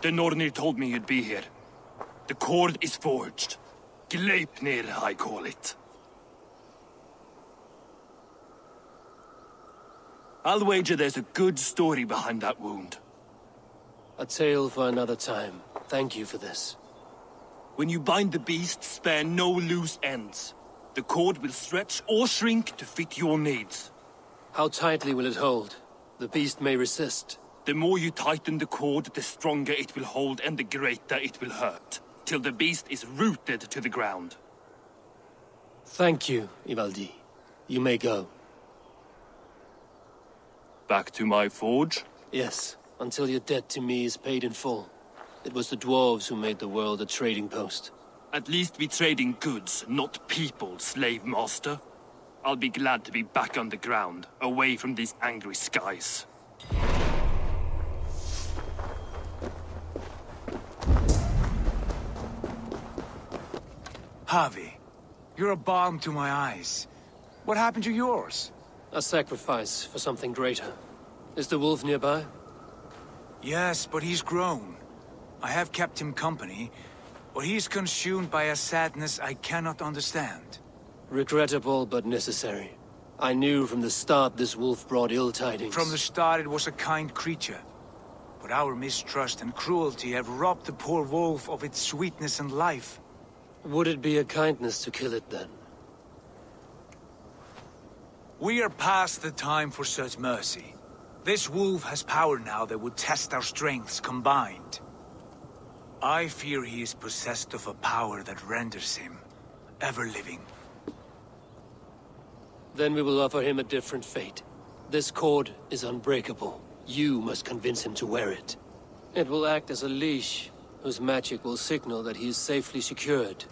The Nornir told me you'd be here. The cord is forged. Gleipnir, I call it. I'll wager there's a good story behind that wound. A tale for another time. Thank you for this. When you bind the beast, spare no loose ends. The cord will stretch or shrink to fit your needs. How tightly will it hold? The beast may resist. The more you tighten the cord, the stronger it will hold and the greater it will hurt, till the beast is rooted to the ground. Thank you, Ivaldi. You may go. Back to my forge? Yes, until your debt to me is paid in full. It was the dwarves who made the world a trading post. At least we trade in goods, not people, slave master. I'll be glad to be back on the ground, away from these angry skies. Javi, you're a balm to my eyes. What happened to yours? A sacrifice for something greater. Is the wolf nearby? Yes, but he's grown. I have kept him company, but he's consumed by a sadness I cannot understand. Regrettable, but necessary. I knew from the start this wolf brought ill tidings. From the start it was a kind creature. But our mistrust and cruelty have robbed the poor wolf of its sweetness and life. Would it be a kindness to kill it, then? We are past the time for such mercy. This wolf has power now that would test our strengths combined. I fear he is possessed of a power that renders him ever-living. Then we will offer him a different fate. This cord is unbreakable. You must convince him to wear it. It will act as a leash, whose magic will signal that he is safely secured.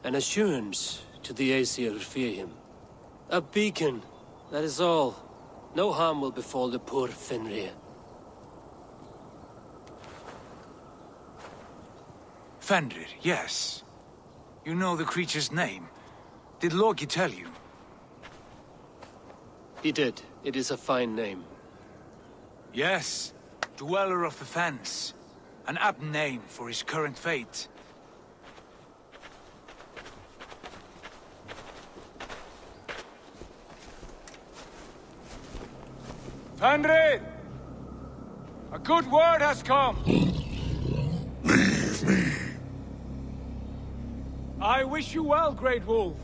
An assurance to the Aesir who fear him. A beacon, that is all. No harm will befall the poor Fenrir. Fenrir, yes. You know the creature's name. Did Loki tell you? He did. It is a fine name. Yes. Dweller of the Fens. An apt name for his current fate. Fenrir! A good word has come! Leave me. I wish you well, Great Wolf.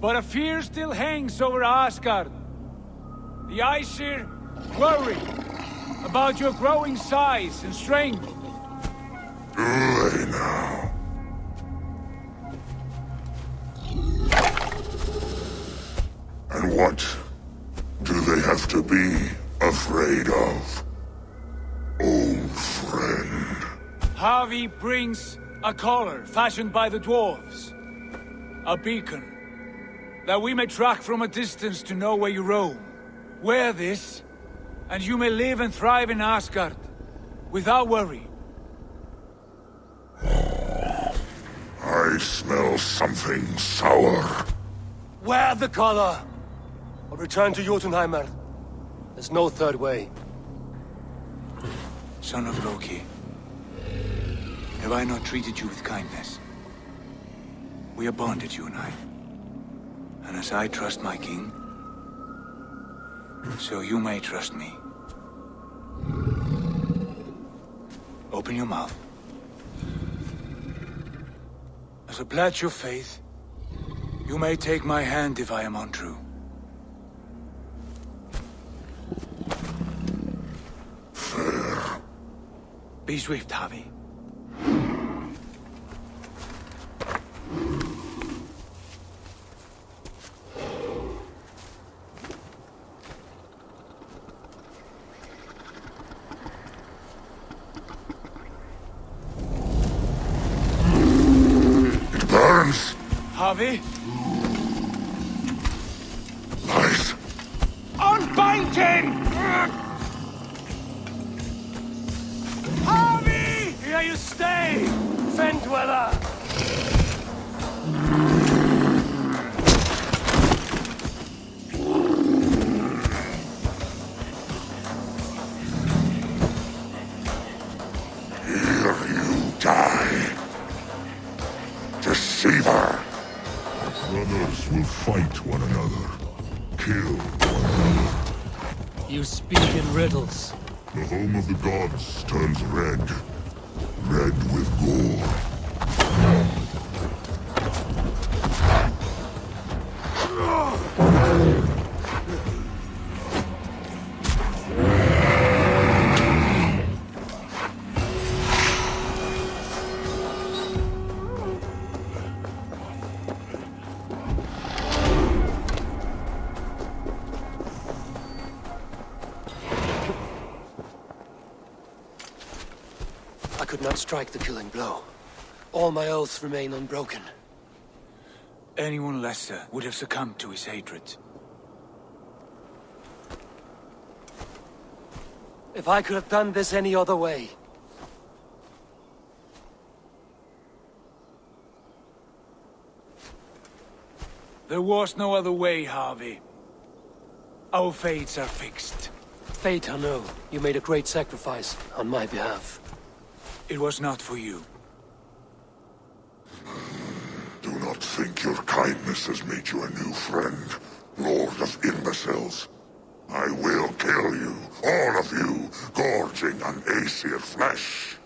But a fear still hangs over Asgard. The Aesir worry about your growing size and strength. Do they now? And what do they have to be afraid of, old friend? Javi brings a collar fashioned by the dwarves. A beacon, that we may track from a distance to know where you roam. Wear this, and you may live and thrive in Asgard, without worry. I smell something sour. Wear the collar! Or return to Jotunheimer. There's no third way. Son of Loki, have I not treated you with kindness? We are bonded, you and I. And as I trust my king, so you may trust me. Open your mouth. As a pledge of faith, you may take my hand if I am untrue. Fair. Be swift, Javi. Javi? Lies. Unbind him! Javi! Here you stay, Fen Dweller! other. Kill one another. You speak in riddles. The home of the gods turns red. Red with gore. I could not strike the killing blow. All my oaths remain unbroken. Anyone lesser would have succumbed to his hatred. If I could have done this any other way. There was no other way, Harvey. Our fates are fixed. Fate, I know. You made a great sacrifice on my behalf. It was not for you. Do not think your kindness has made you a new friend, Lord of Imbeciles. I will kill you, all of you, gorging on Aesir flesh.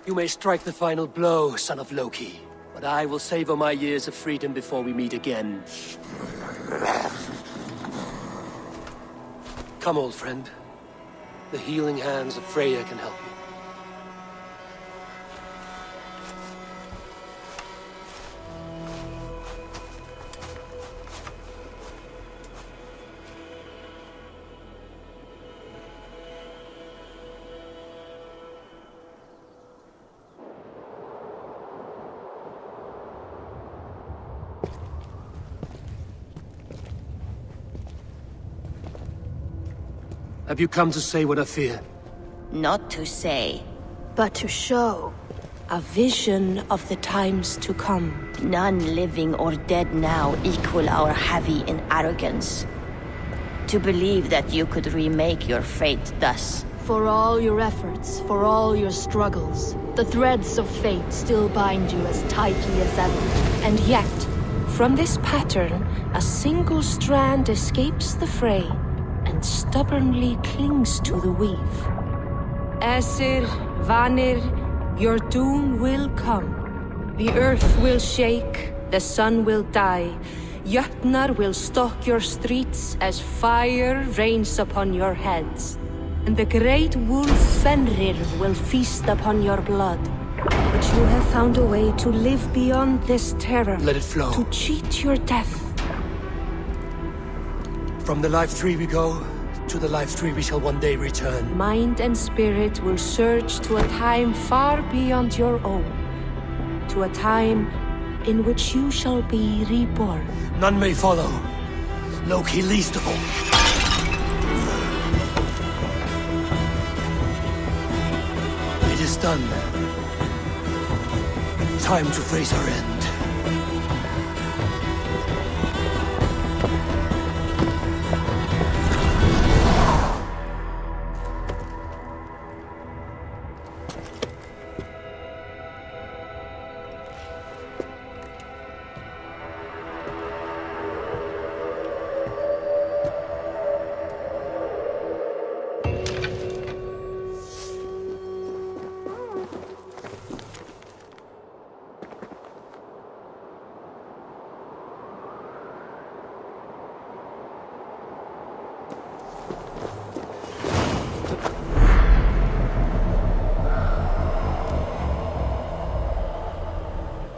You may strike the final blow, son of Loki, but I will savor my years of freedom before we meet again. Come, old friend. The healing hands of Freya can help you. Have you come to say what I fear? Not to say, but to show a vision of the times to come. none living or dead now equal our heavy in arrogance. To believe that you could remake your fate thus. For all your efforts, for all your struggles, the threads of fate still bind you as tightly as ever. And yet, from this pattern, a single strand escapes the fray and stubbornly clings to the weave. Aesir, Vanir, your doom will come. The earth will shake, the sun will die. Jötnar will stalk your streets as fire rains upon your heads. And the great wolf Fenrir will feast upon your blood. But you have found a way to live beyond this terror. Let it flow. To cheat your death. From the life tree we go, to the life tree we shall one day return. Mind and spirit will surge to a time far beyond your own. To a time in which you shall be reborn. None may follow. Loki least of all. It is done. Time to face our end.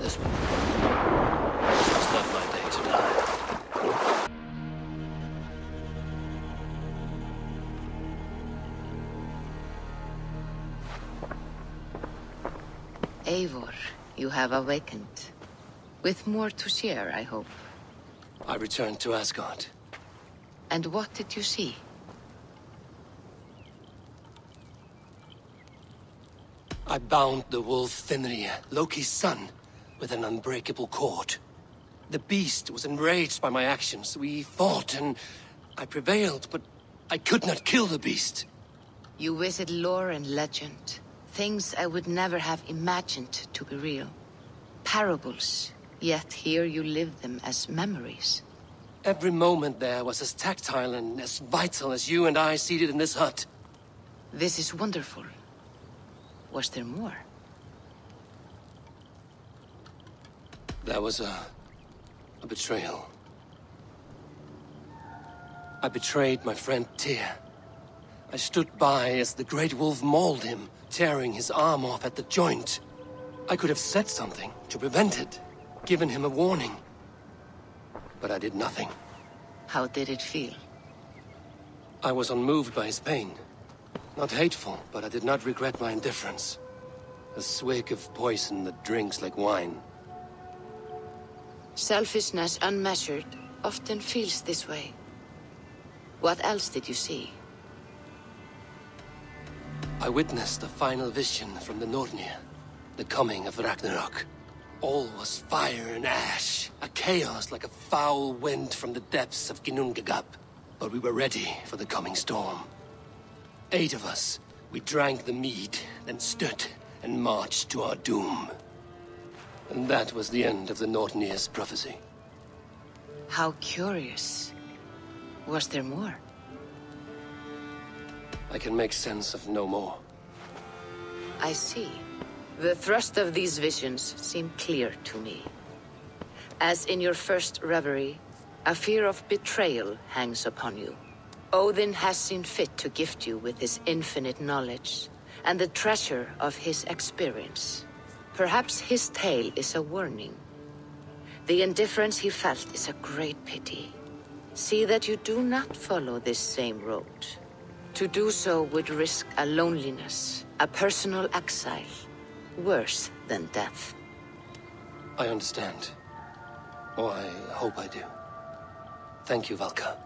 This was not my day to die. Eivor, you have awakened. With more to share, I hope. I returned to Asgard. And what did you see? I bound the wolf Fenrir, Loki's son, with an unbreakable cord. The beast was enraged by my actions. We fought, and I prevailed, but I could not kill the beast. You visit lore and legend. Things I would never have imagined to be real. Parables, yet here you live them as memories. Every moment there was as tactile and as vital as you and I seated in this hut. This is wonderful. Was there more? There was a betrayal. I betrayed my friend Tyr. I stood by as the great wolf mauled him, tearing his arm off at the joint. I could have said something to prevent it, given him a warning. But I did nothing. How did it feel? I was unmoved by his pain. Not hateful, but I did not regret my indifference. A swig of poison that drinks like wine. Selfishness unmeasured often feels this way. What else did you see? I witnessed a final vision from the Nornir, the coming of Ragnarok. All was fire and ash, a chaos like a foul wind from the depths of Ginnungagap. But we were ready for the coming storm. 8 of us, we drank the mead, then stood and marched to our doom. And that was the end of the Nornir's prophecy. How curious. Was there more? I can make sense of no more. I see. The thrust of these visions seem clear to me. As in your first reverie, a fear of betrayal hangs upon you. Odin has seen fit to gift you with his infinite knowledge, and the treasure of his experience. Perhaps his tale is a warning. The indifference he felt is a great pity. See that you do not follow this same road. To do so would risk a loneliness, a personal exile, worse than death. I understand. Or I hope I do. Thank you, Valka.